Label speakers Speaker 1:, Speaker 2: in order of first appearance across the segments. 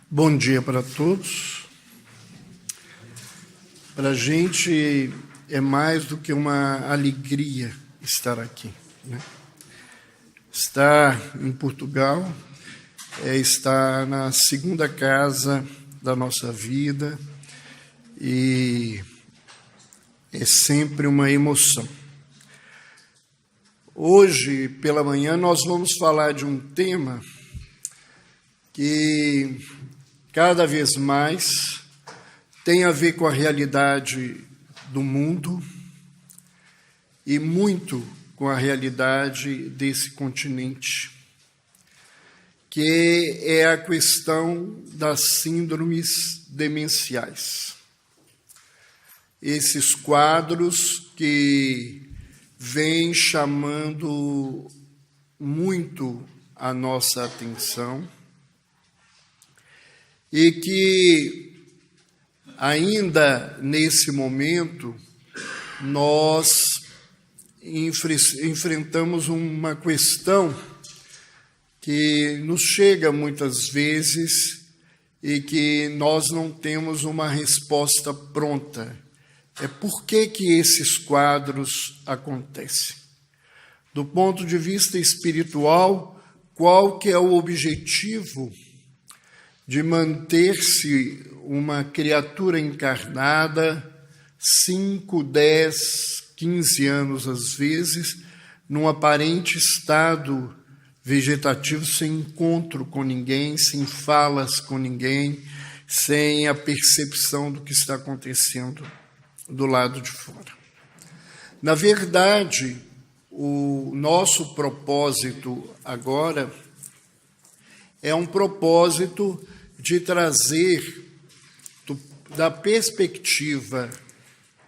Speaker 1: Bom dia para todos. Para a gente é mais do que uma alegria estar aqui, né? Estar em Portugal é estar na segunda casa da nossa vida e é sempre uma emoção. Hoje, pela manhã, nós vamos falar de um tema que cada vez mais tem a ver com a realidade do mundo e muito com a realidade desse continente, que é a questão das síndromes demenciais. Esses quadros que vêm chamando muito a nossa atenção e que, ainda nesse momento, nós enfrentamos uma questão que nos chega muitas vezes e que nós não temos uma resposta pronta. É por que esses quadros acontecem? Do ponto de vista espiritual, qual que é o objetivo de manter-se uma criatura encarnada 5, 10, 15 anos, às vezes, num aparente estado vegetativo, sem encontro com ninguém, sem falas com ninguém, sem a percepção do que está acontecendo do lado de fora. Na verdade, o nosso propósito agora é um propósito de trazer, da perspectiva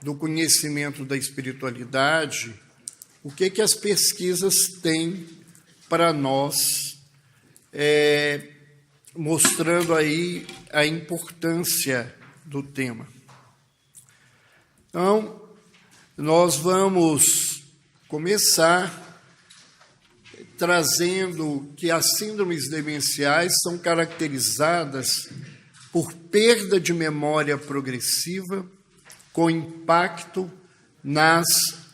Speaker 1: do conhecimento da espiritualidade, o que as pesquisas têm para nós, mostrando aí a importância do tema. Então, nós vamos começar trazendo que as síndromes demenciais são caracterizadas por perda de memória progressiva com impacto nas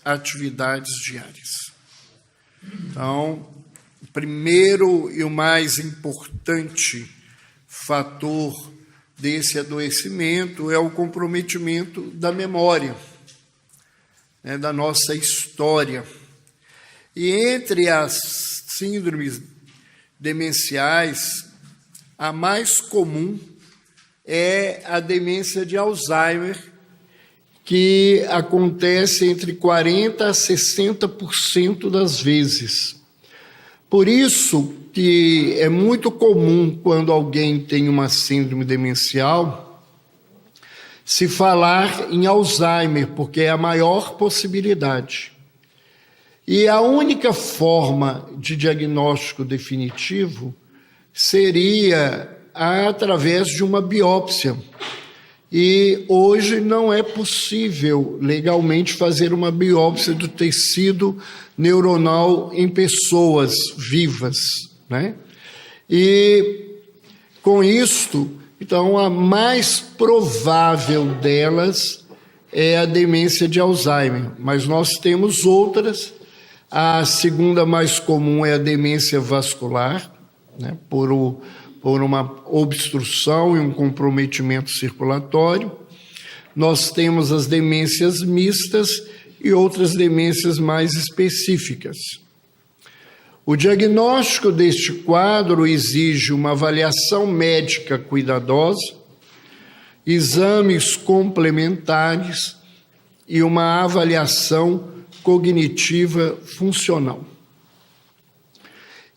Speaker 1: atividades diárias. Então, o primeiro e o mais importante fator desse adoecimento é o comprometimento da memória, né, da nossa história. E entre as síndromes demenciais, a mais comum é a demência de Alzheimer, que acontece entre 40% a 60% das vezes. Por isso que é muito comum, quando alguém tem uma síndrome demencial, se falar em Alzheimer, porque é a maior possibilidade. E a única forma de diagnóstico definitivo seria através de uma biópsia. E hoje não é possível legalmente fazer uma biópsia do tecido neuronal em pessoas vivas, né? E com isto, então, a mais provável delas é a demência de Alzheimer, mas nós temos outras. A segunda mais comum é a demência vascular, né, por uma obstrução e um comprometimento circulatório. Nós temos as demências mistas e outras demências mais específicas. O diagnóstico deste quadro exige uma avaliação médica cuidadosa, exames complementares e uma avaliação cognitiva funcional.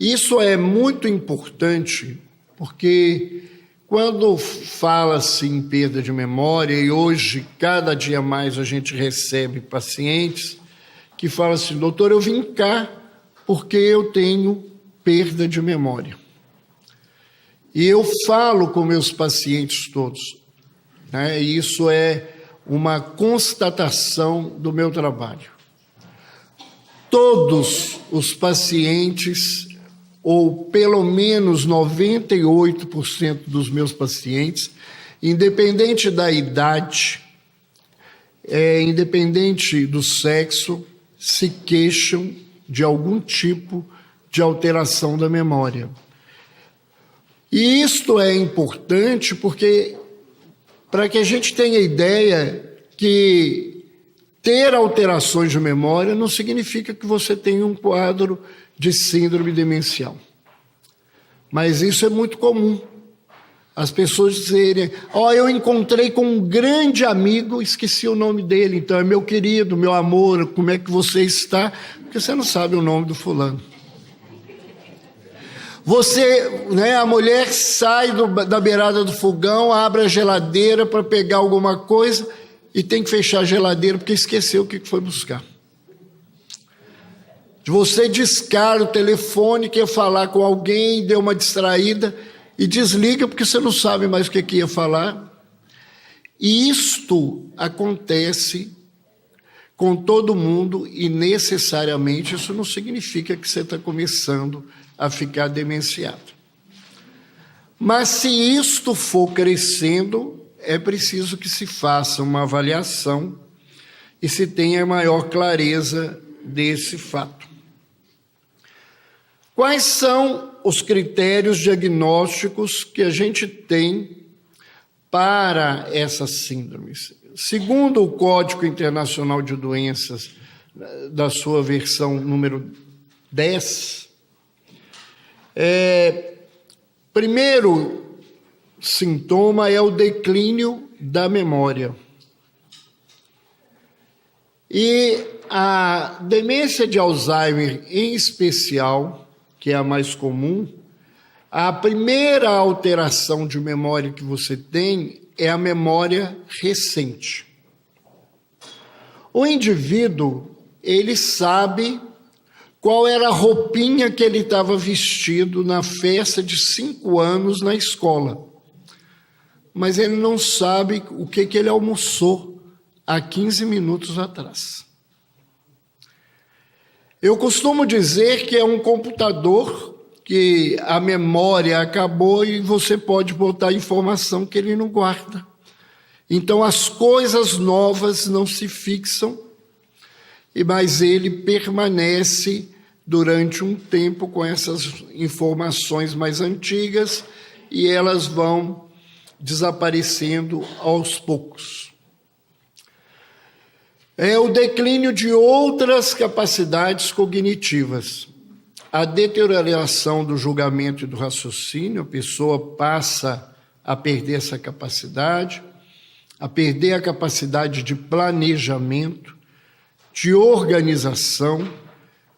Speaker 1: Isso é muito importante porque quando fala-se em perda de memória, e hoje cada dia mais a gente recebe pacientes que falam assim: doutor, eu vim cá porque eu tenho perda de memória. E eu falo com meus pacientes todos, né? Isso é uma constatação do meu trabalho. Todos os pacientes ou pelo menos 98% dos meus pacientes, independente da idade, independente do sexo, se queixam de algum tipo de alteração da memória. E isto é importante porque, para que a gente tenha ideia que ter alterações de memória não significa que você tenha um quadro de síndrome demencial. Mas isso é muito comum. As pessoas dizerem, eu encontrei com um grande amigo, esqueci o nome dele, então é meu querido, meu amor, como é que você está? Porque você não sabe o nome do fulano. A mulher sai da beirada do fogão, abre a geladeira para pegar alguma coisa e tem que fechar a geladeira porque esqueceu o que foi buscar. Você descarga o telefone, quer falar com alguém, deu uma distraída e desliga porque você não sabe mais o que ia falar. E isto acontece com todo mundo e necessariamente isso não significa que você está começando a ficar demenciado. Mas se isto for crescendo, é preciso que se faça uma avaliação e se tenha maior clareza desse fato. Quais são os critérios diagnósticos que a gente tem para essas síndromes? Segundo o Código Internacional de Doenças, da sua versão número 10, primeiro sintoma é o declínio da memória. E a demência de Alzheimer, em especial, que é a mais comum, a primeira alteração de memória que você tem é a memória recente. O indivíduo, ele sabe qual era a roupinha que ele estava vestido na festa de 5 anos na escola. Mas ele não sabe o que ele almoçou há 15 minutos atrás. Eu costumo dizer que é um computador que a memória acabou e você pode botar informação que ele não guarda. Então, as coisas novas não se fixam, mas ele permanece durante um tempo com essas informações mais antigas e elas vão desaparecendo aos poucos. É o declínio de outras capacidades cognitivas. A deterioração do julgamento e do raciocínio, a pessoa passa a perder essa capacidade, a perder a capacidade de planejamento, de organização,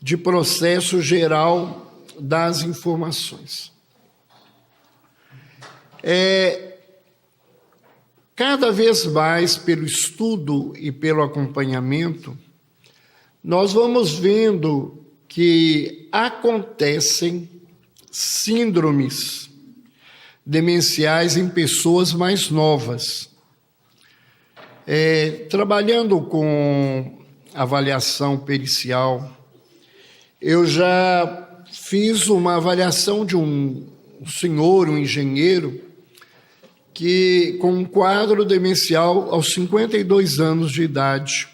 Speaker 1: de processo geral das informações. Cada vez mais, pelo estudo e pelo acompanhamento, nós vamos vendo que acontecem síndromes demenciais em pessoas mais novas. Trabalhando com avaliação pericial, eu já fiz uma avaliação de um senhor, um engenheiro, que com um quadro demencial aos 52 anos de idade.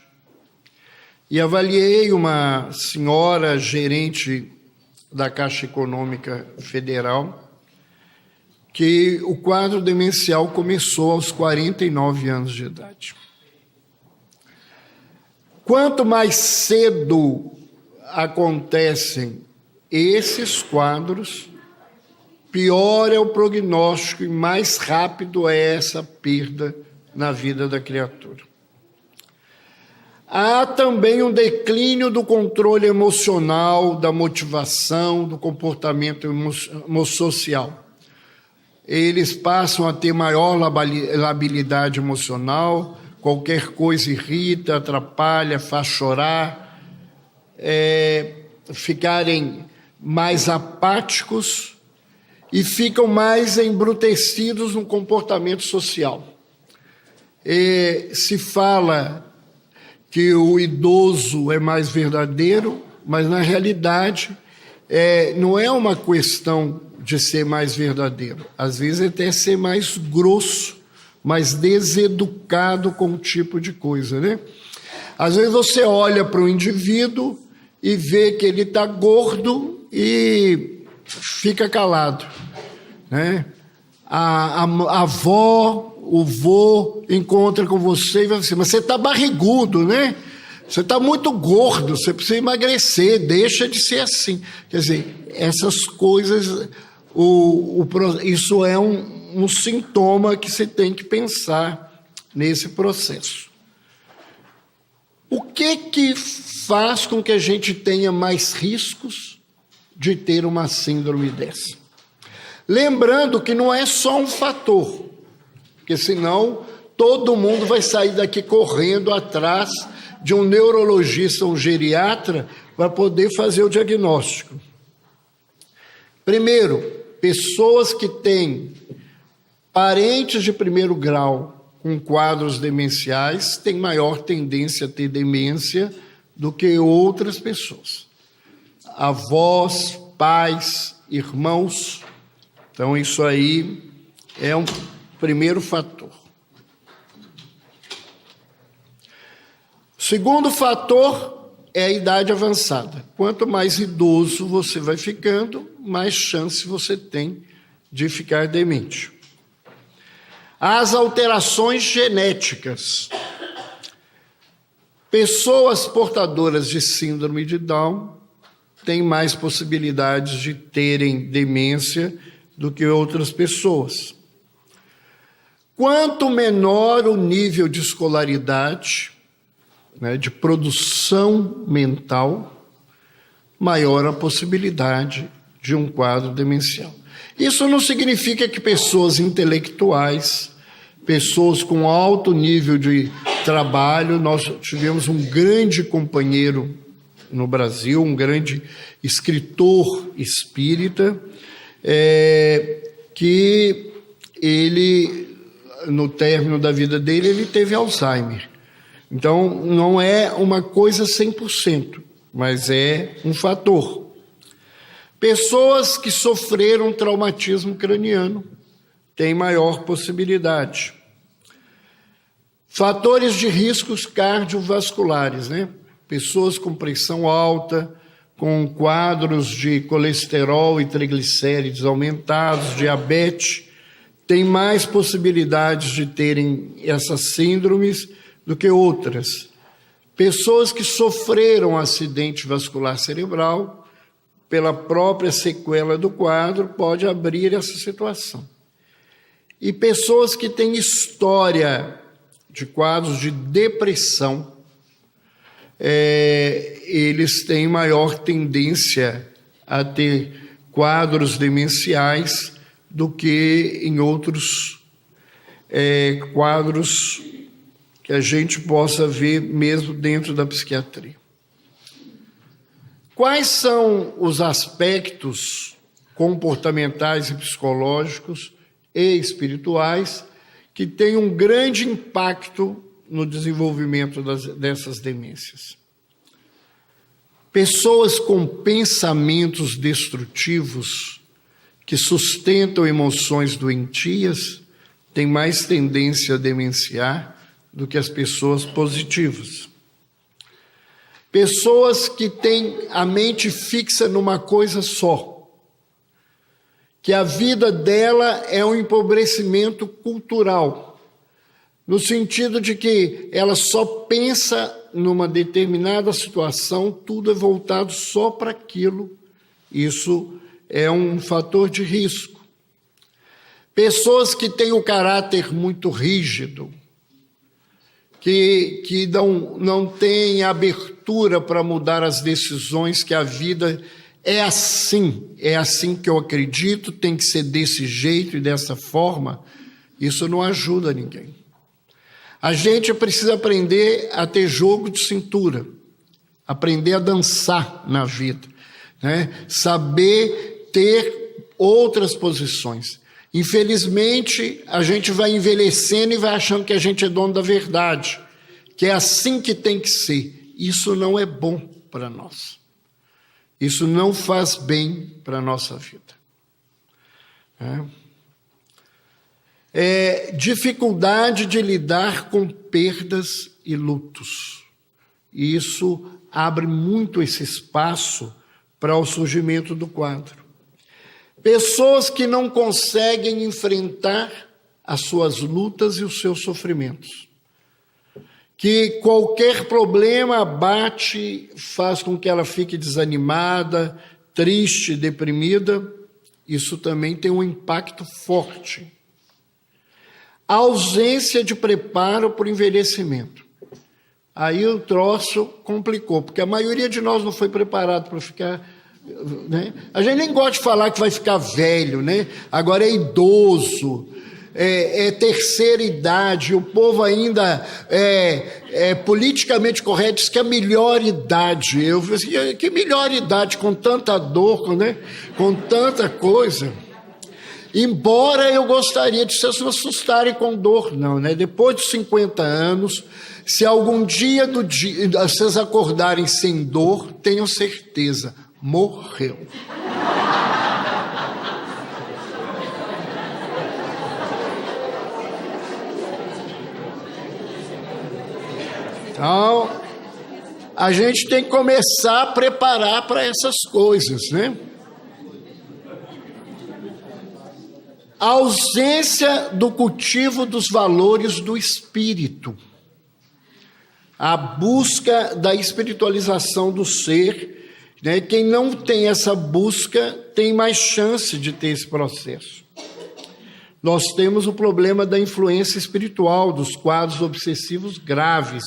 Speaker 1: E avaliei uma senhora gerente da Caixa Econômica Federal, que o quadro demencial começou aos 49 anos de idade. Quanto mais cedo acontecem esses quadros, pior é o prognóstico e mais rápido é essa perda na vida da criatura. Há também um declínio do controle emocional, da motivação, do comportamento social. Eles passam a ter maior labilidade emocional, qualquer coisa irrita, atrapalha, faz chorar, ficarem mais apáticos e ficam mais embrutecidos no comportamento social. Se fala que o idoso é mais verdadeiro, mas na realidade não é uma questão de ser mais verdadeiro. Às vezes é até ser mais grosso, mais deseducado com um tipo de coisa, né? Às vezes você olha para o indivíduo e vê que ele está gordo e fica calado, né? A avó, o vô encontra com você e vai assim, mas você está barrigudo, né? Você está muito gordo, você precisa emagrecer, deixa de ser assim. Quer dizer, essas coisas, isso é um sintoma que você tem que pensar nesse processo. O que faz com que a gente tenha mais riscos de ter uma síndrome dessa? Lembrando que não é só um fator, porque senão todo mundo vai sair daqui correndo atrás de um neurologista, um geriatra, para poder fazer o diagnóstico. Primeiro, pessoas que têm parentes de primeiro grau com quadros demenciais têm maior tendência a ter demência do que outras pessoas. Avós, pais, irmãos. Então, isso aí é um primeiro fator. O segundo fator é a idade avançada. Quanto mais idoso você vai ficando, mais chance você tem de ficar demente. As alterações genéticas. Pessoas portadoras de síndrome de Down têm mais possibilidades de terem demência do que outras pessoas. Quanto menor o nível de escolaridade, né, de produção mental, maior a possibilidade de um quadro demencial. Isso não significa que pessoas intelectuais, pessoas com alto nível de trabalho, nós tivemos um grande companheiro no Brasil, um grande escritor espírita, que ele, no término da vida dele, ele teve Alzheimer. Então, não é uma coisa 100%, mas é um fator. Pessoas que sofreram traumatismo craniano têm maior possibilidade. Fatores de riscos cardiovasculares, né? Pessoas com pressão alta, com quadros de colesterol e triglicérides aumentados, diabetes, têm mais possibilidades de terem essas síndromes do que outras. Pessoas que sofreram acidente vascular cerebral, pela própria sequela do quadro, pode abrir essa situação. E pessoas que têm história de quadros de depressão, eles têm maior tendência a ter quadros demenciais do que em outros quadros que a gente possa ver mesmo dentro da psiquiatria. Quais são os aspectos comportamentais e psicológicos e espirituais que têm um grande impacto no desenvolvimento dessas demências? Pessoas com pensamentos destrutivos que sustentam emoções doentias têm mais tendência a demenciar do que as pessoas positivas. Pessoas que têm a mente fixa numa coisa só, que a vida dela é um empobrecimento cultural, no sentido de que ela só pensa numa determinada situação, tudo é voltado só para aquilo. Isso é um fator de risco. Pessoas que têm o caráter muito rígido, que não têm abertura para mudar as decisões, que a vida é assim que eu acredito, tem que ser desse jeito e dessa forma, isso não ajuda ninguém. A gente precisa aprender a ter jogo de cintura, aprender a dançar na vida, né? Saber ter outras posições. Infelizmente, a gente vai envelhecendo e vai achando que a gente é dono da verdade, que é assim que tem que ser. Isso não é bom para nós. Isso não faz bem para a nossa vida. Dificuldade de lidar com perdas e lutos. E isso abre muito esse espaço para o surgimento do quadro. Pessoas que não conseguem enfrentar as suas lutas e os seus sofrimentos. Que qualquer problema abate, faz com que ela fique desanimada, triste, deprimida. Isso também tem um impacto forte. A ausência de preparo para o envelhecimento. Aí o troço complicou, porque a maioria de nós não foi preparado para ficar... Né? A gente nem gosta de falar que vai ficar velho, né? Agora é idoso, é terceira idade, o povo ainda é politicamente correto, diz que é a melhor idade. Eu falei assim, que melhor idade, com tanta dor, né? Com tanta coisa. Embora eu gostaria de vocês não assustarem com dor, não, né? Depois de 50 anos, se algum dia do dia vocês acordarem sem dor, tenham certeza, morreu. Então, a gente tem que começar a preparar para essas coisas, né? A ausência do cultivo dos valores do espírito. A busca da espiritualização do ser, né? Quem não tem essa busca tem mais chance de ter esse processo. Nós temos o problema da influência espiritual, dos quadros obsessivos graves.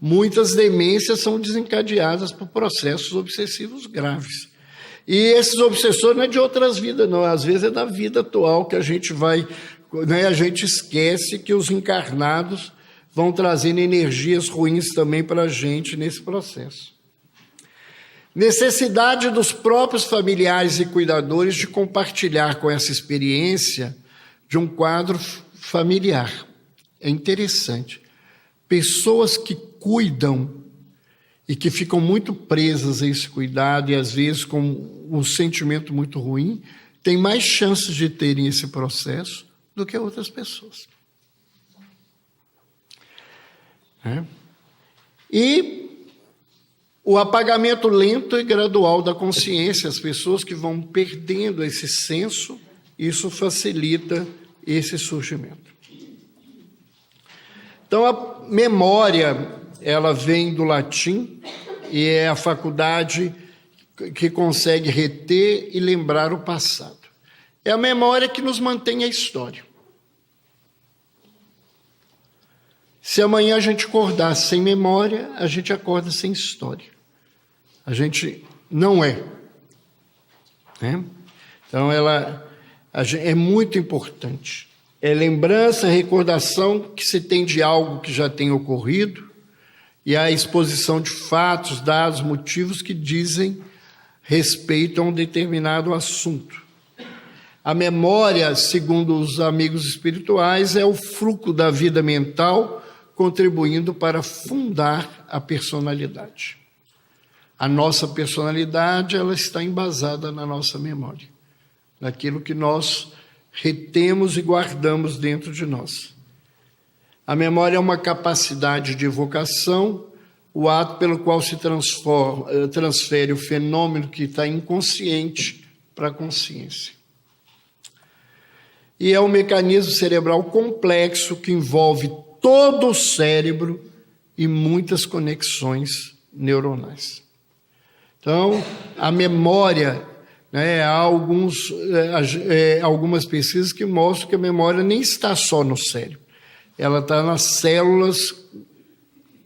Speaker 1: Muitas demências são desencadeadas por processos obsessivos graves. E esses obsessores não é de outras vidas, não. Às vezes é da vida atual que a gente vai... Né, a gente esquece que os encarnados vão trazendo energias ruins também para a gente nesse processo. Necessidade dos próprios familiares e cuidadores de compartilhar com essa experiência de um quadro familiar. É interessante. Pessoas que cuidam e que ficam muito presas a esse cuidado e às vezes com um sentimento muito ruim, têm mais chances de terem esse processo do que outras pessoas. E o apagamento lento e gradual da consciência, as pessoas que vão perdendo esse senso, isso facilita esse surgimento. Então, a memória, ela vem do latim e é a faculdade que consegue reter e lembrar o passado. É a memória que nos mantém a história. Se amanhã a gente acordar sem memória, a gente acorda sem história. A gente não é. Né? Então, ela é muito importante. É lembrança, recordação que se tem de algo que já tem ocorrido e a exposição de fatos, dados, motivos que dizem respeito a um determinado assunto. A memória, segundo os amigos espirituais, é o fruto da vida mental, contribuindo para fundar a personalidade. A nossa personalidade, ela está embasada na nossa memória, naquilo que nós retemos e guardamos dentro de nós. A memória é uma capacidade de evocação, o ato pelo qual se transfere o fenômeno que está inconsciente para a consciência. E é um mecanismo cerebral complexo que envolve todo o cérebro e muitas conexões neuronais. Então, a memória, né, há algumas pesquisas que mostram que a memória nem está só no cérebro, ela está nas células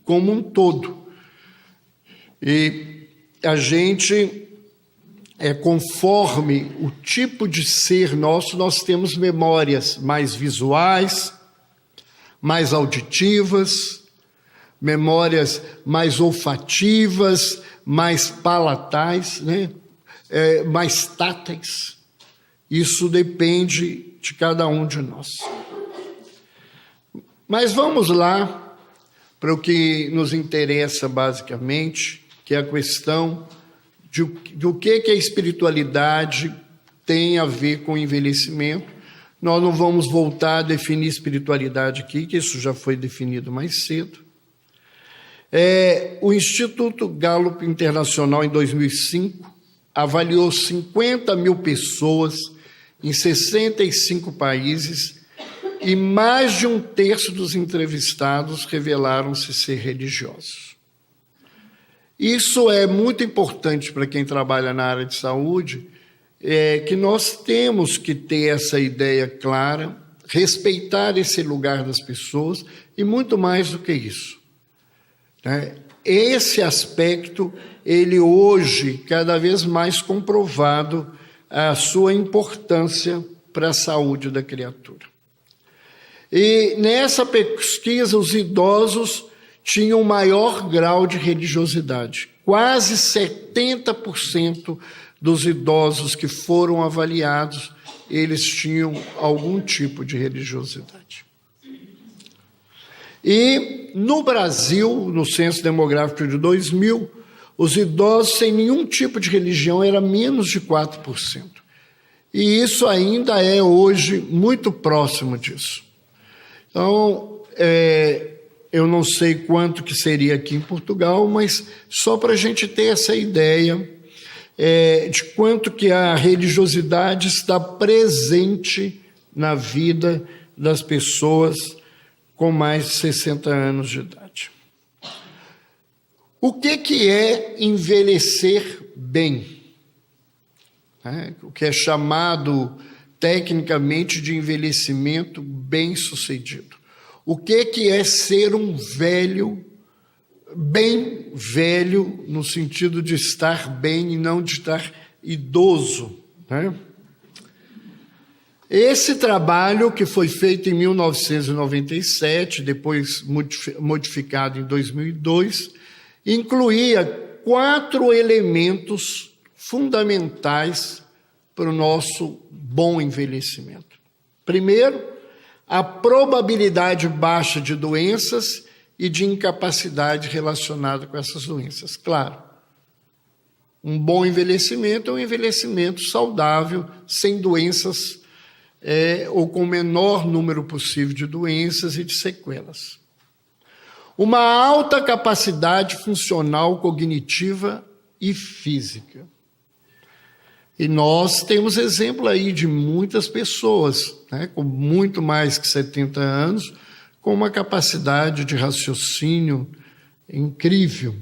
Speaker 1: como um todo. E a gente, conforme o tipo de ser nosso, nós temos memórias mais visuais, mais auditivas, memórias mais olfativas, mais palatais, né? Mais táteis. Isso depende de cada um de nós. Mas vamos lá para o que nos interessa basicamente, que é a questão do que a espiritualidade tem a ver com o envelhecimento. Nós não vamos voltar a definir espiritualidade aqui, que isso já foi definido mais cedo. O Instituto Gallup Internacional, em 2005, avaliou 50 mil pessoas em 65 países e mais de um terço dos entrevistados revelaram-se ser religiosos. Isso é muito importante para quem trabalha na área de saúde, que nós temos que ter essa ideia clara, respeitar esse lugar das pessoas e muito mais do que isso. Esse aspecto, ele hoje, cada vez mais comprovado a sua importância para a saúde da criatura. E nessa pesquisa, os idosos tinham maior grau de religiosidade. Quase 70% dos idosos que foram avaliados, eles tinham algum tipo de religiosidade. E no Brasil, no Censo Demográfico de 2000, os idosos sem nenhum tipo de religião era menos de 4%. E isso ainda é hoje muito próximo disso. Então, eu não sei quanto que seria aqui em Portugal, mas só para a gente ter essa ideia de quanto que a religiosidade está presente na vida das pessoas com mais de 60 anos de idade. O que é envelhecer bem? O que é chamado tecnicamente de envelhecimento bem-sucedido. O que é ser um velho, bem velho, no sentido de estar bem e não de estar idoso, Esse trabalho, que foi feito em 1997, depois modificado em 2002, incluía 4 elementos fundamentais para o nosso bom envelhecimento. Primeiro, a probabilidade baixa de doenças e de incapacidade relacionada com essas doenças. Claro, um bom envelhecimento é um envelhecimento saudável, sem doenças, ou com o menor número possível de doenças e de sequelas. Uma alta capacidade funcional, cognitiva e física. E nós temos exemplo aí de muitas pessoas, com muito mais que 70 anos, com uma capacidade de raciocínio incrível,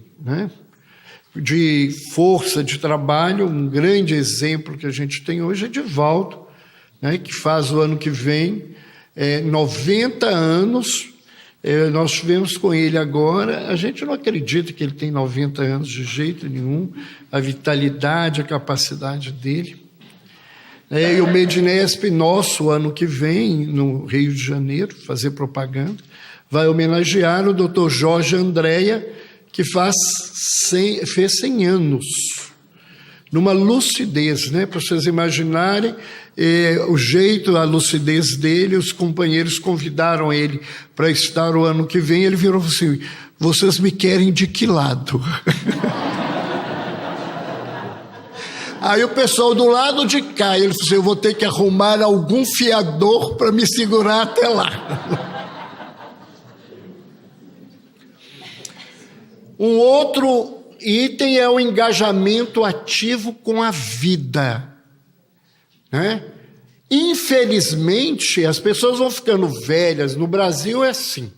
Speaker 1: de força de trabalho. Um grande exemplo que a gente tem hoje é Divaldo, que faz o ano que vem 90 anos. Nós estivemos com ele agora, a gente não acredita que ele tem 90 anos de jeito nenhum, a vitalidade, a capacidade dele. E o Medinesp nosso, ano que vem, no Rio de Janeiro, fazer propaganda, vai homenagear o Dr. Jorge Andréa, que fez 100 anos, numa lucidez, para vocês imaginarem o jeito, a lucidez dele. Os companheiros convidaram ele para estar o ano que vem, ele virou assim: vocês me querem de que lado? Aí o pessoal do lado de cá, ele falou assim: eu vou ter que arrumar algum fiador para me segurar até lá. Um outro item é o engajamento ativo com a vida. Infelizmente, as pessoas vão ficando velhas. No Brasil é assim: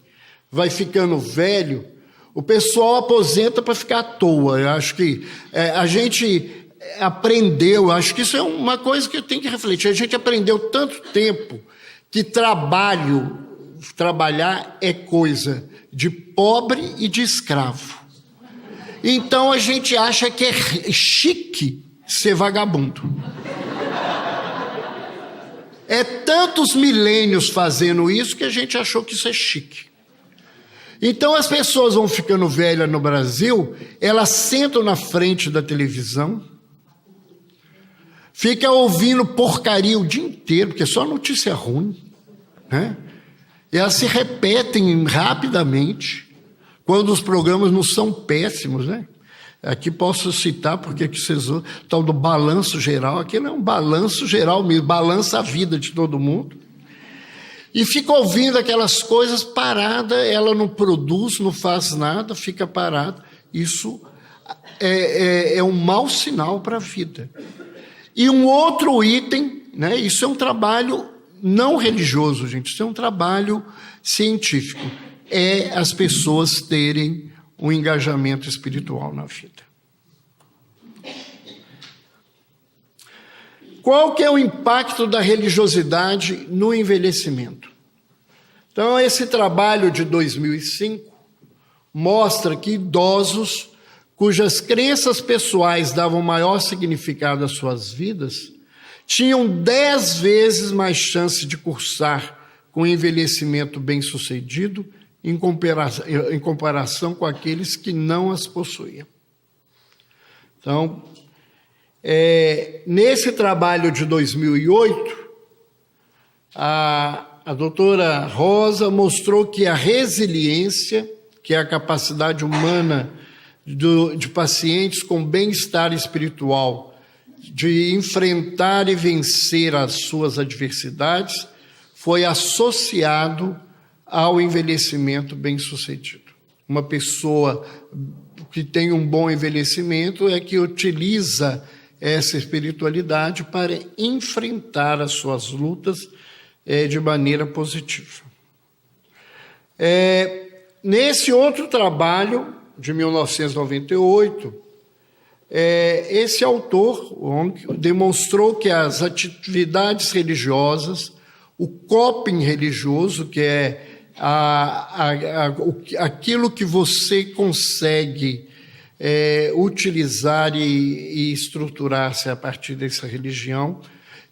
Speaker 1: vai ficando velho, o pessoal aposenta para ficar à toa. Eu acho que a gente aprendeu, acho que isso é uma coisa que eu tenho que refletir. A gente aprendeu tanto tempo que trabalhar é coisa de pobre e de escravo. Então a gente acha que é chique ser vagabundo. É tantos milênios fazendo isso que a gente achou que isso é chique. Então as pessoas vão ficando velhas no Brasil, elas sentam na frente da televisão, ficam ouvindo porcaria o dia inteiro, porque é só notícia ruim, E elas se repetem rapidamente, quando os programas não são péssimos, Aqui posso citar, porque aqui vocês o tal do balanço geral, aquilo é um balanço geral mesmo, balança a vida de todo mundo. E fica ouvindo aquelas coisas parada, ela não produz, não faz nada, fica parada. Isso é um mau sinal para a vida. E um outro item, né, isso é um trabalho não religioso, gente, isso é um trabalho científico, é as pessoas terem um engajamento espiritual na vida. Qual que é o impacto da religiosidade no envelhecimento? Então, esse trabalho de 2005 mostra que idosos cujas crenças pessoais davam maior significado às suas vidas tinham 10 vezes mais chance de cursar com envelhecimento bem-sucedido em comparação com aqueles que não as possuíam. Então, nesse trabalho de 2008, a doutora Rosa mostrou que a resiliência, que é a capacidade humana de pacientes com bem-estar espiritual, de enfrentar e vencer as suas adversidades, foi associado ao envelhecimento bem-sucedido. Uma pessoa que tem um bom envelhecimento é que utiliza essa espiritualidade para enfrentar as suas lutas de maneira positiva. Nesse outro trabalho, de 1998, esse autor demonstrou que as atividades religiosas, o coping religioso, que é aquilo que você consegue utilizar e estruturar-se a partir dessa religião,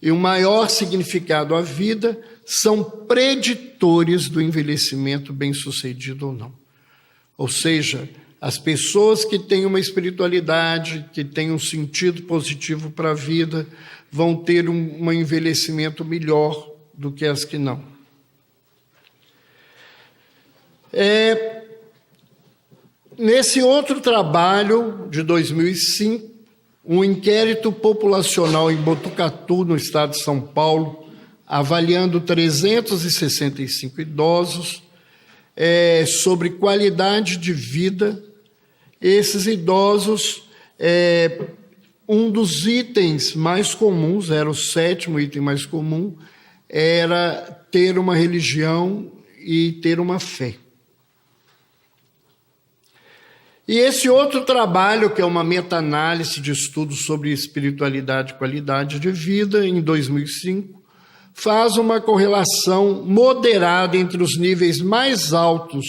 Speaker 1: e o maior significado à vida, são preditores do envelhecimento bem-sucedido ou não. Ou seja, as pessoas que têm uma espiritualidade, que têm um sentido positivo para a vida, vão ter um envelhecimento melhor do que as que não. Nesse outro trabalho, de 2005, um inquérito populacional em Botucatu, no estado de São Paulo, avaliando 365 idosos, sobre qualidade de vida. Esses idosos, um dos itens mais comuns, era o 7º item mais comum, era ter uma religião e ter uma fé. E esse outro trabalho, que é uma meta-análise de estudos sobre espiritualidade e qualidade de vida, em 2005, faz uma correlação moderada entre os níveis mais altos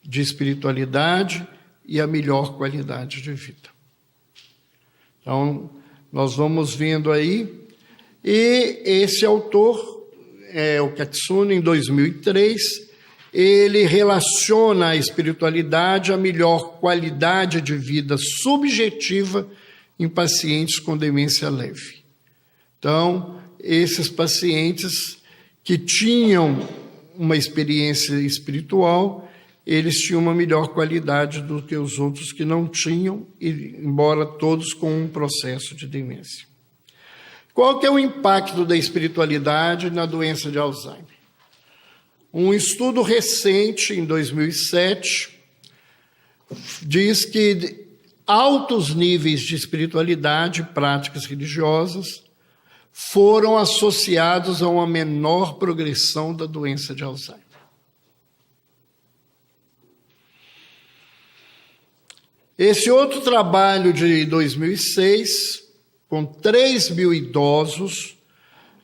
Speaker 1: de espiritualidade e a melhor qualidade de vida. Então, nós vamos vendo aí, e esse autor, o Katsune, em 2003, ele relaciona a espiritualidade à melhor qualidade de vida subjetiva em pacientes com demência leve. Então, esses pacientes que tinham uma experiência espiritual, eles tinham uma melhor qualidade do que os outros que não tinham, embora todos com um processo de demência. Qual que é o impacto da espiritualidade na doença de Alzheimer? Um estudo recente, em 2007, diz que altos níveis de espiritualidade e práticas religiosas foram associados a uma menor progressão da doença de Alzheimer. Esse outro trabalho de 2006, com 3.000 idosos,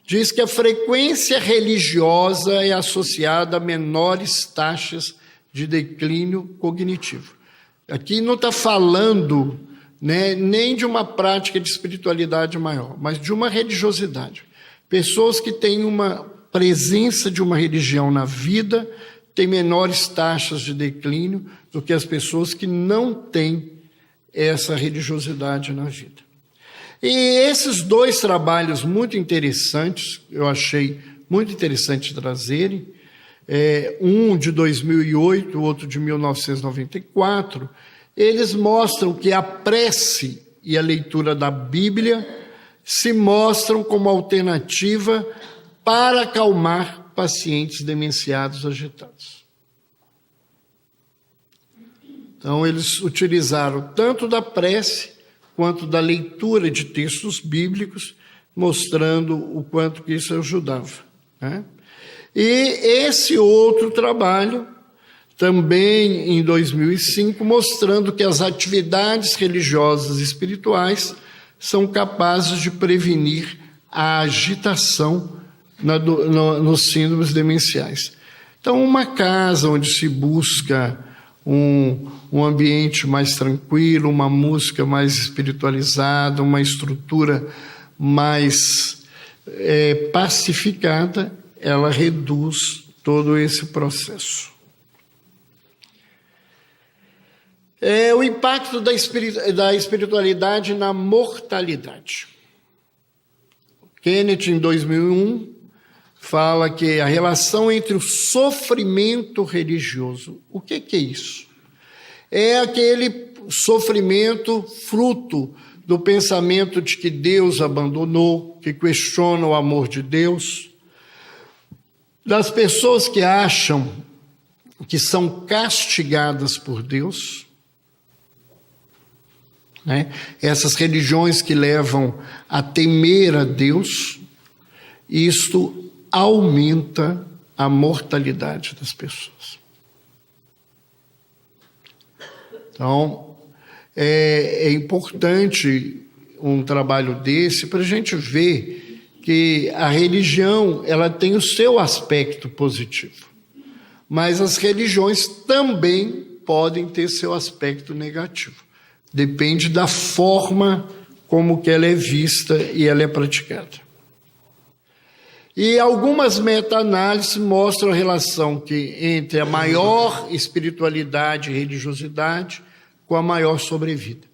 Speaker 1: diz que a frequência religiosa é associada a menores taxas de declínio cognitivo. Aqui não está falando, nem de uma prática de espiritualidade maior, mas de uma religiosidade. Pessoas que têm uma presença de uma religião na vida têm menores taxas de declínio do que as pessoas que não têm essa religiosidade na vida. E esses dois trabalhos muito interessantes, eu achei muito interessante trazerem, um de 2008, o outro de 1994, eles mostram que a prece e a leitura da Bíblia se mostram como alternativa para acalmar pacientes demenciados agitados. Então, eles utilizaram tanto da prece quanto da leitura de textos bíblicos, mostrando o quanto que isso ajudava, né? E esse outro trabalho, também em 2005, mostrando que as atividades religiosas e espirituais são capazes de prevenir a agitação nos síndromes demenciais. Então, uma casa onde se busca um ambiente mais tranquilo, uma música mais espiritualizada, uma estrutura mais pacificada, ela reduz todo esse processo. O impacto da espiritualidade na mortalidade. Kenneth, em 2001, fala que a relação entre o sofrimento religioso, o que é isso? É aquele sofrimento fruto do pensamento de que Deus abandonou, que questiona o amor de Deus, das pessoas que acham que são castigadas por Deus, né? Essas religiões que levam a temer a Deus, isto aumenta a mortalidade das pessoas. Então, é importante um trabalho desse para a gente ver que a religião ela tem o seu aspecto positivo, mas as religiões também podem ter seu aspecto negativo. Depende da forma como que ela é vista e ela é praticada. E algumas meta-análises mostram a relação entre a maior espiritualidade e religiosidade com a maior sobrevida.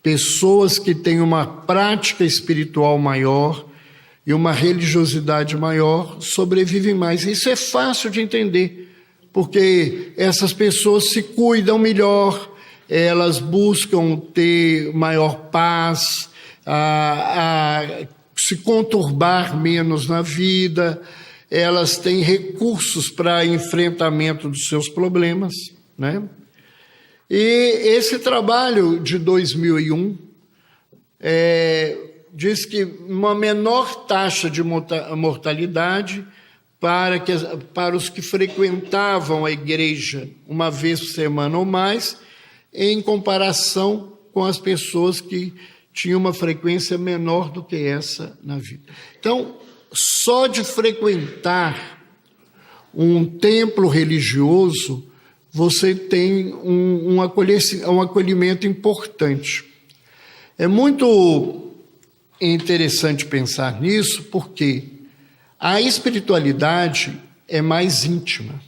Speaker 1: Pessoas que têm uma prática espiritual maior e uma religiosidade maior sobrevivem mais. Isso é fácil de entender, porque essas pessoas se cuidam melhor, elas buscam ter maior paz, se conturbar menos na vida, elas têm recursos para enfrentamento dos seus problemas, né? E esse trabalho de 2001 diz que uma menor taxa de mortalidade para os que frequentavam a igreja uma vez por semana ou mais, em comparação com as pessoas que tinham uma frequência menor do que essa na vida. Então, só de frequentar um templo religioso, você tem um acolhimento importante. É muito interessante pensar nisso, porque a espiritualidade é mais íntima.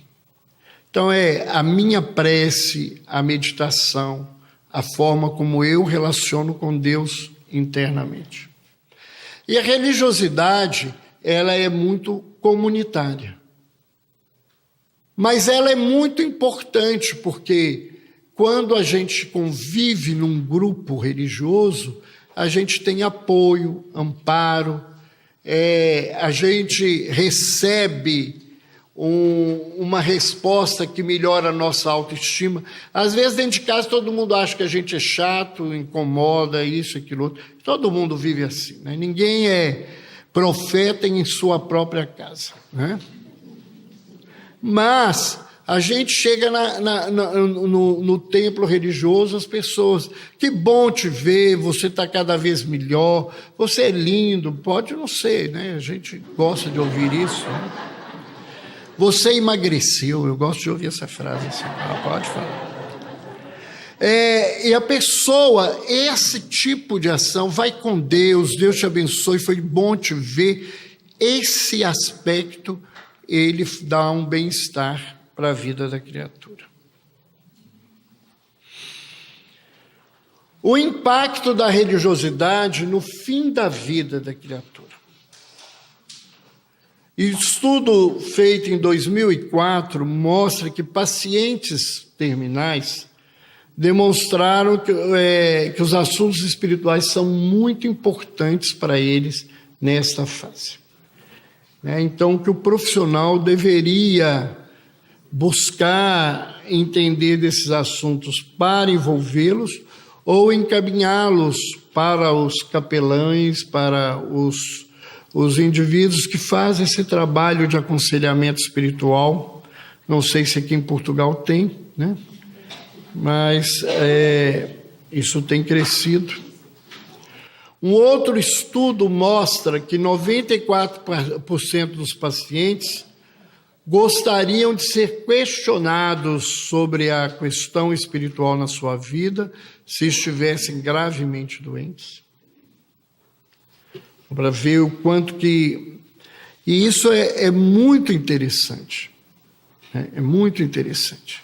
Speaker 1: Então, é a minha prece, a meditação, a forma como eu relaciono com Deus internamente. E a religiosidade, ela é muito comunitária. Mas ela é muito importante, porque quando a gente convive num grupo religioso, a gente tem apoio, amparo, a gente recebe uma resposta que melhora a nossa autoestima. Às vezes, dentro de casa, todo mundo acha que a gente é chato, incomoda, isso, aquilo, outro. Todo mundo vive assim, né? Ninguém é profeta em sua própria casa, né? Mas a gente chega no templo religioso, as pessoas, que bom te ver, você está cada vez melhor, você é lindo, pode não ser, né? A gente gosta de ouvir isso, né? Você emagreceu, eu gosto de ouvir essa frase assim, pode falar. E a pessoa, esse tipo de ação, vai com Deus, Deus te abençoe, foi bom te ver. Esse aspecto, ele dá um bem-estar para a vida da criatura. O impacto da religiosidade no fim da vida da criatura. Estudo feito em 2004 mostra que pacientes terminais demonstraram que os assuntos espirituais são muito importantes para eles nesta fase. Então, que o profissional deveria buscar entender desses assuntos para envolvê-los ou encaminhá-los para os capelães, para os indivíduos que fazem esse trabalho de aconselhamento espiritual. Não sei se aqui em Portugal tem, né? Mas isso tem crescido. Um outro estudo mostra que 94% dos pacientes gostariam de ser questionados sobre a questão espiritual na sua vida se estivessem gravemente doentes. Para ver o quanto que... E isso é muito interessante. É muito interessante.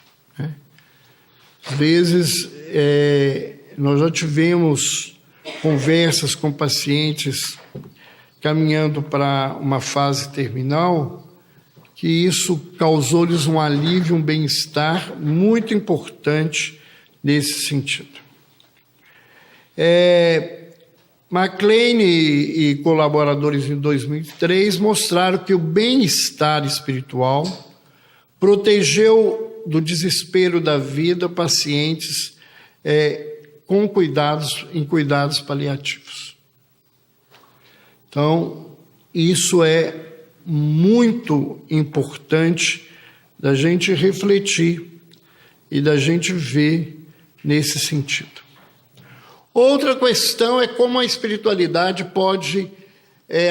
Speaker 1: Às vezes, nós já tivemos conversas com pacientes caminhando para uma fase terminal, que isso causou-lhes um alívio, um bem-estar muito importante nesse sentido. McLean e colaboradores em 2003 mostraram que o bem-estar espiritual protegeu do desespero da vida pacientes em cuidados paliativos. Então, isso é muito importante da gente refletir e da gente ver nesse sentido. Outra questão é como a espiritualidade pode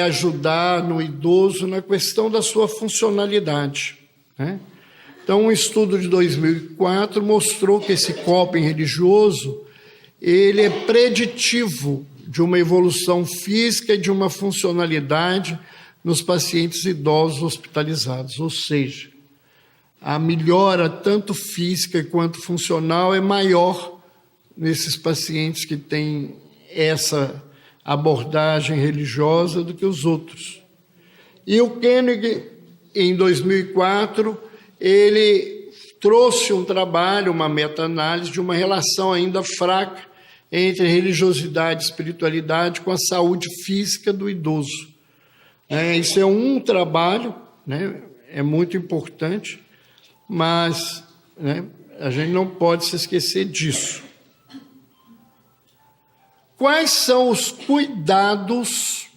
Speaker 1: ajudar no idoso na questão da sua funcionalidade, né? Então, um estudo de 2004 mostrou que esse coping religioso, ele é preditivo de uma evolução física e de uma funcionalidade nos pacientes idosos hospitalizados, ou seja, a melhora tanto física quanto funcional é maior nesses pacientes que têm essa abordagem religiosa do que os outros. E o Koenig, em 2004, ele trouxe um trabalho, uma meta-análise de uma relação ainda fraca entre religiosidade e espiritualidade com a saúde física do idoso. Isso é um trabalho, né? É muito importante, mas, né, a gente não pode se esquecer disso. Quais são os cuidados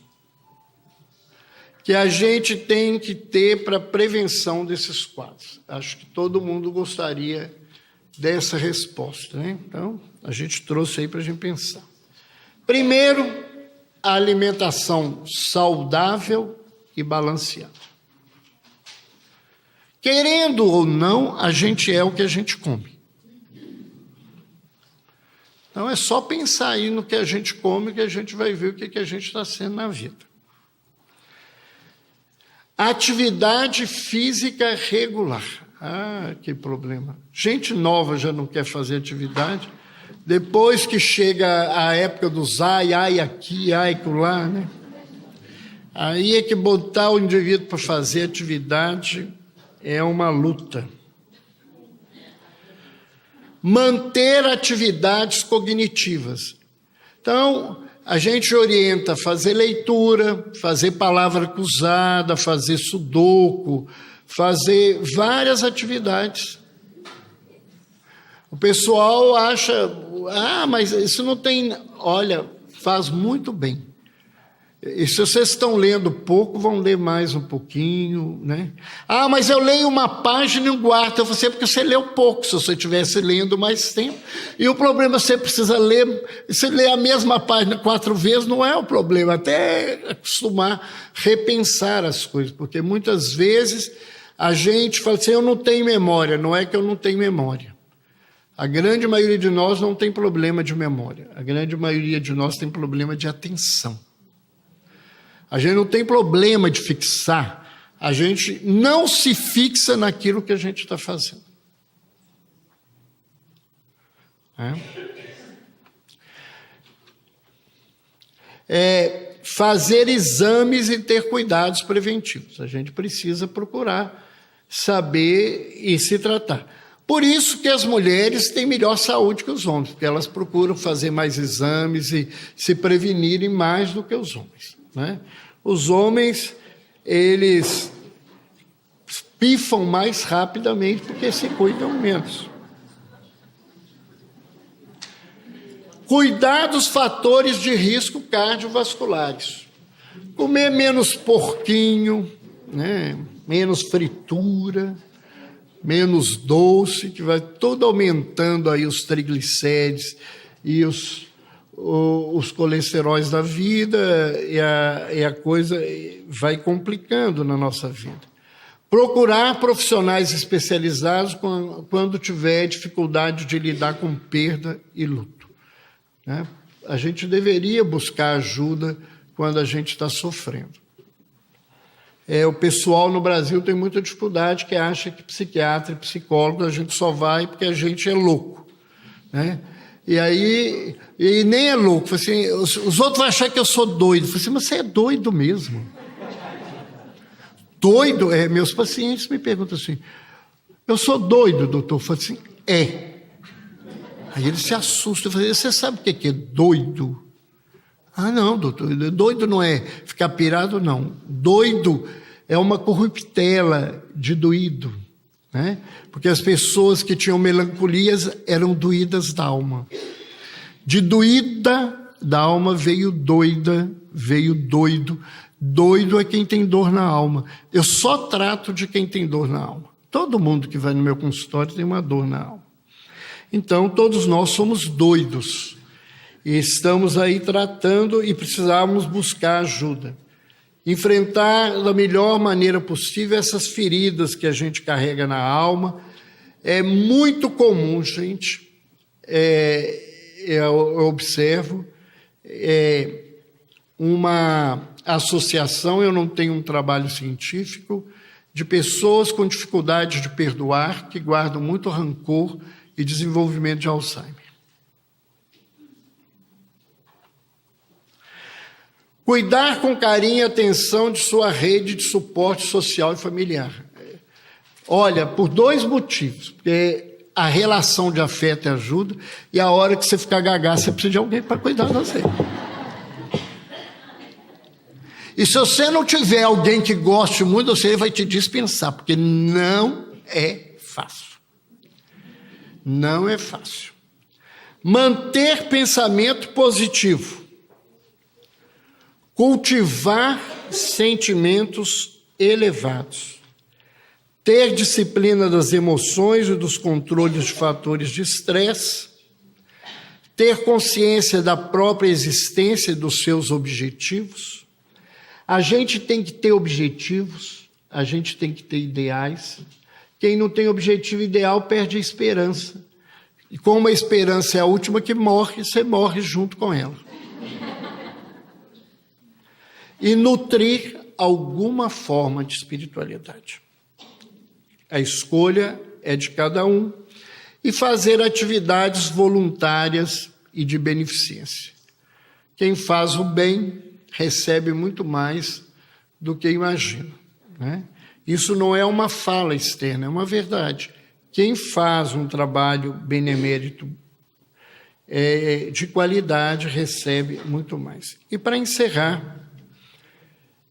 Speaker 1: que a gente tem que ter para a prevenção desses quadros? Acho que todo mundo gostaria dessa resposta, né? Então, a gente trouxe aí para a gente pensar. Primeiro, a alimentação saudável e balanceada. Querendo ou não, a gente é o que a gente come. Então, é só pensar aí no que a gente come que a gente vai ver o que a gente está sendo na vida. Atividade física regular. Ah, que problema. Gente nova já não quer fazer atividade. Depois que chega a época dos ai aqui, ai acolá, né? Aí é que botar o indivíduo para fazer atividade é uma luta. Manter atividades cognitivas. Então, a gente orienta a fazer leitura, fazer palavra cruzada, fazer sudoku, fazer várias atividades. O pessoal acha, mas isso não tem... Olha, faz muito bem. E se vocês estão lendo pouco, vão ler mais um pouquinho, né? Mas eu leio uma página e um guardo. Eu falei, porque você leu pouco, se você estivesse lendo mais tempo. E o problema, você precisa ler, você lê a mesma página 4 vezes, não é o problema, até acostumar, repensar as coisas, porque muitas vezes a gente fala assim, eu não tenho memória. Não é que eu não tenho memória. A grande maioria de nós não tem problema de memória. A grande maioria de nós tem problema de atenção. A gente não tem problema de fixar. A gente não se fixa naquilo que a gente está fazendo. Fazer exames e ter cuidados preventivos. A gente precisa procurar saber e se tratar. Por isso que as mulheres têm melhor saúde que os homens, porque elas procuram fazer mais exames e se prevenirem mais do que os homens, né? Os homens, eles pifam mais rapidamente porque se cuidam menos. Cuidar dos fatores de risco cardiovasculares. Comer menos porquinho, né? Menos fritura, menos doce, que vai todo aumentando aí os triglicérides e os colesteróis da vida, e a coisa vai complicando na nossa vida. Procurar profissionais especializados quando tiver dificuldade de lidar com perda e luto, né? A gente deveria buscar ajuda quando a gente está sofrendo. O pessoal no Brasil tem muita dificuldade, que acha que psiquiatra e psicólogo a gente só vai porque a gente é louco, né? E nem é louco. Assim, os outros vão achar que eu sou doido. Eu falei assim, mas você é doido mesmo. Doido? Meus pacientes me perguntam assim, eu sou doido, doutor? Eu falei assim, Aí eles se assustam. Eu falei, você sabe o que é doido? Ah, não, doutor, doido não é ficar pirado, não. Doido é uma corruptela de doído, né? Porque as pessoas que tinham melancolias eram doídas da alma. De doída da alma veio doida, veio doido. Doido é quem tem dor na alma. Eu só trato de quem tem dor na alma. Todo mundo que vai no meu consultório tem uma dor na alma. Então, todos nós somos doidos. E estamos aí tratando e precisamos buscar ajuda. Enfrentar da melhor maneira possível essas feridas que a gente carrega na alma. É muito comum, gente, eu observo, uma associação, eu não tenho um trabalho científico, de pessoas com dificuldade de perdoar, que guardam muito rancor e desenvolvimento de Alzheimer. Cuidar com carinho e atenção de sua rede de suporte social e familiar. Olha, por 2 motivos. Porque a relação de afeto e ajuda, e a hora que você ficar gaga, você precisa de alguém para cuidar de você. E se você não tiver alguém que goste muito, você vai te dispensar, porque não é fácil. Não é fácil. Manter pensamento positivo. Cultivar sentimentos elevados. Ter disciplina das emoções e dos controles de fatores de estresse. Ter consciência da própria existência e dos seus objetivos. A gente tem que ter objetivos, a gente tem que ter ideais. Quem não tem objetivo ideal perde a esperança. E como a esperança é a última que morre, você morre junto com ela. E nutrir alguma forma de espiritualidade. A escolha é de cada um. E fazer atividades voluntárias e de beneficência. Quem faz o bem recebe muito mais do que imagina, né? Isso não é uma fala externa, é uma verdade. Quem faz um trabalho benemérito de qualidade recebe muito mais. E para encerrar,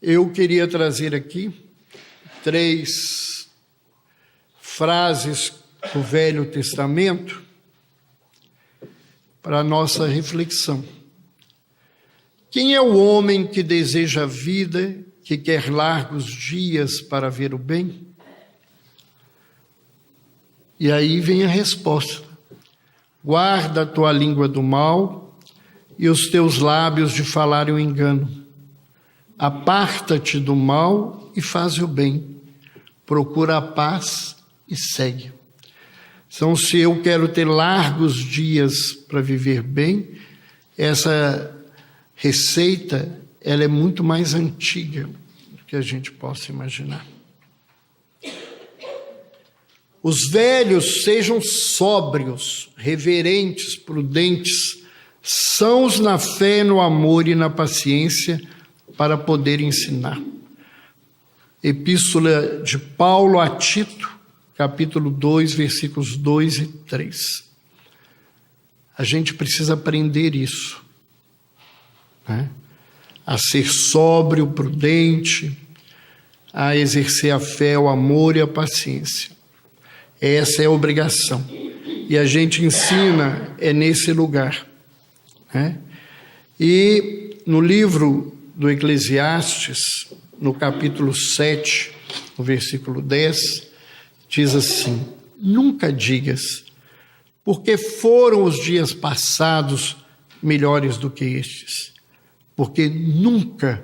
Speaker 1: eu queria trazer aqui 3 frases do Velho Testamento para a nossa reflexão. Quem é o homem que deseja a vida, que quer largos dias para ver o bem? E aí vem a resposta. Guarda a tua língua do mal e os teus lábios de falar o engano. Aparta-te do mal e faz o bem. Procura a paz e segue. Então, se eu quero ter largos dias para viver bem, essa receita, ela é muito mais antiga do que a gente possa imaginar. Os velhos sejam sóbrios, reverentes, prudentes, sãos na fé, no amor e na paciência, para poder ensinar. Epístola de Paulo a Tito, capítulo 2, versículos 2 e 3. A gente precisa aprender isso, né? A ser sóbrio, prudente, a exercer a fé, o amor e a paciência. Essa é a obrigação. E a gente ensina nesse lugar, né? E no livro do Eclesiastes, no capítulo 7, no versículo 10, diz assim: nunca digas, porque foram os dias passados melhores do que estes, porque nunca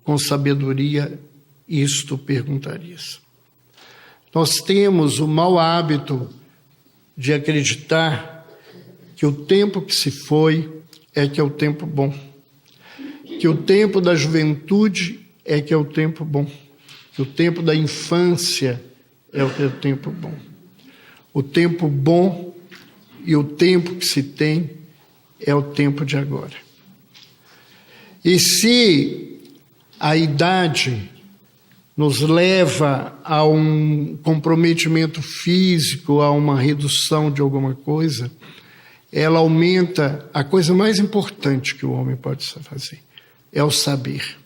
Speaker 1: com sabedoria isto perguntarias. Nós temos o mau hábito de acreditar que o tempo que se foi é que é o tempo bom, que o tempo da juventude é que é o tempo bom, que o tempo da infância é o que é o tempo bom. O tempo bom e o tempo que se tem é o tempo de agora. E se a idade nos leva a um comprometimento físico, a uma redução de alguma coisa, ela aumenta a coisa mais importante que o homem pode fazer, é o saber.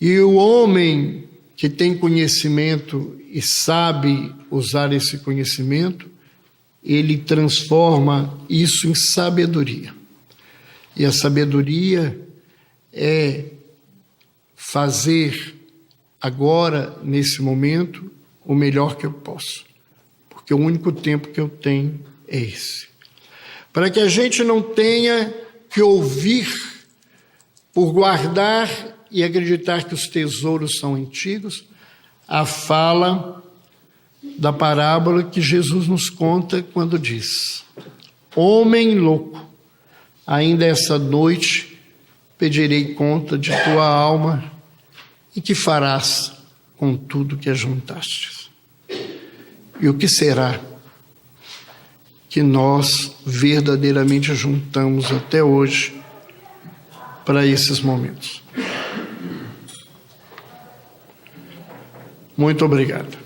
Speaker 1: E o homem que tem conhecimento e sabe usar esse conhecimento, ele transforma isso em sabedoria. E a sabedoria é fazer agora, nesse momento, o melhor que eu posso. Porque o único tempo que eu tenho é esse. Para que a gente não tenha que ouvir por guardar e acreditar que os tesouros são antigos, a fala da parábola que Jesus nos conta quando diz: homem louco, ainda essa noite pedirei conta de tua alma, e que farás com tudo que ajuntastes? E o que será que nós verdadeiramente juntamos até hoje para esses momentos? Muito obrigado.